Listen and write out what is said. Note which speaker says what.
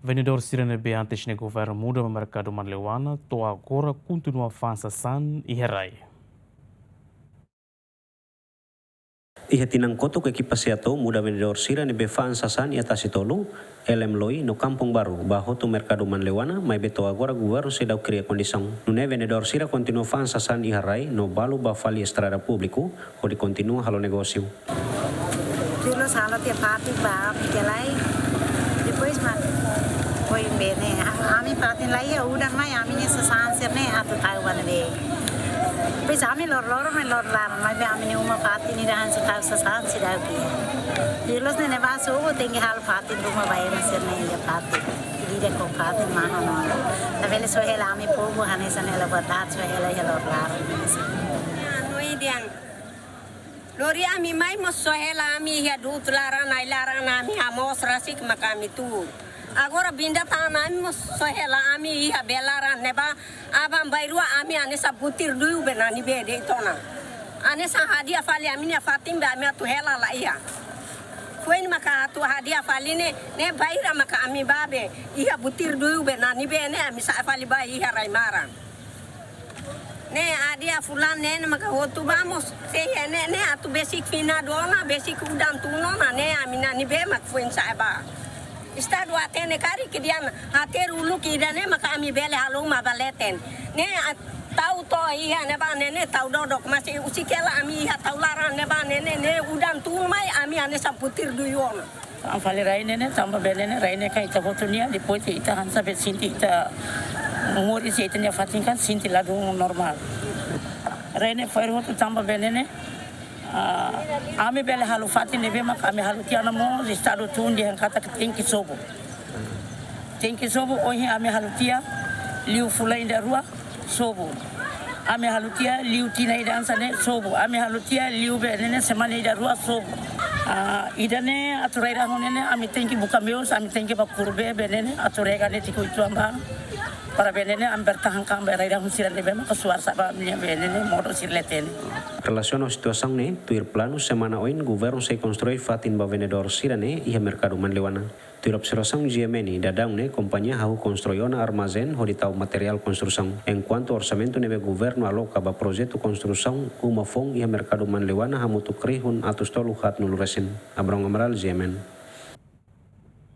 Speaker 1: Vendedor Sirenebe antes de governo muda o mercado manleuana, to agora continua avança san e herai.
Speaker 2: Iha tinang koto ke kipas yato muda vendedor sira ni befaan sasan ia tasitolu elem loi no kampung baru bajo tu mercado manlewana mai beto agora governo se dau cria condição nune vendedor sira continua fan sasan iha rai no balu bafali estrada público di continua halo negócio.
Speaker 3: Dulu salah tiap parti bab jalai depois mas foi bene ami parti lai ya udah mai ami ni sasan sirne atau tahu mana be. Depois ami lor lar mai be ami ni uma parti ni dahan tahu sasan sidau ki. Dulu ne baso o tinggi hal parti rumah bayar sirne ya parti. Dia ko parti mana no. Tapi le so hela ami pogo hanesan hela batat so hela lor lar.
Speaker 4: No idiang Lori ami mai mosohela ami ya dutlara na ami amos rasik makami tu. Agora binda tana ami mosohela ami ya belara neba abam bairua ami anesa butir dulu benani bede itona. Anesa hadia fali ami ya fatim be ami atu hela la iya. Kuin maka atu hadia fali ne baira maka ami babe iya butir dulu benani bene ami sa fali ba iya raimara. Ne adia fulan ne maka hotu vamos se ne atu basic fina dona basic udam tuno na ne amina ni be mak fuin saiba istadu atene kari kidian ater ulu kidane maka ami bele halung mabaleten ne tau to iya ne ba ne tau dodok masih usikela ami iya tau laran ne ba ne udam tuno mai ami ane samputir duyon
Speaker 5: ang fali raine ne tamba bele ne raine kai ta hotunia depois ita hansa be sinti ita umur isi itu nya fatinkan sinti lagu normal. Rene fire hotu tamba belene. Ami bele halu fatin nebe mak ami halu tiana mo estado tun di kata tingki sobo. Tingki sobo ohi ami halu tia liu fula inda rua sobo. Ami halu tia liu tina ida ansane sobo. Ami halu tia liu belene semana ida rua sobo. Idane aturaira honene ami tingki buka meus ami tingki bakurbe belene aturega ne tiku itu amba. Para benene amber tahan kamber ida hunsiran de bema kesuar saba minha benene modo sirletene.
Speaker 2: Relação à situação ne tuir plano semana oin governo se constrói fatin ba vendedor sirane ia mercado manlewana. Tuir observação GMN dadang ne companhia hau construiona armazém hoditau material construção. Enquanto orçamento nebe governo aloca ba projeto construção uma fong ia mercado manlewana hamutu krihun atus tolu hat nuluresen. Abrong Amaral GMN.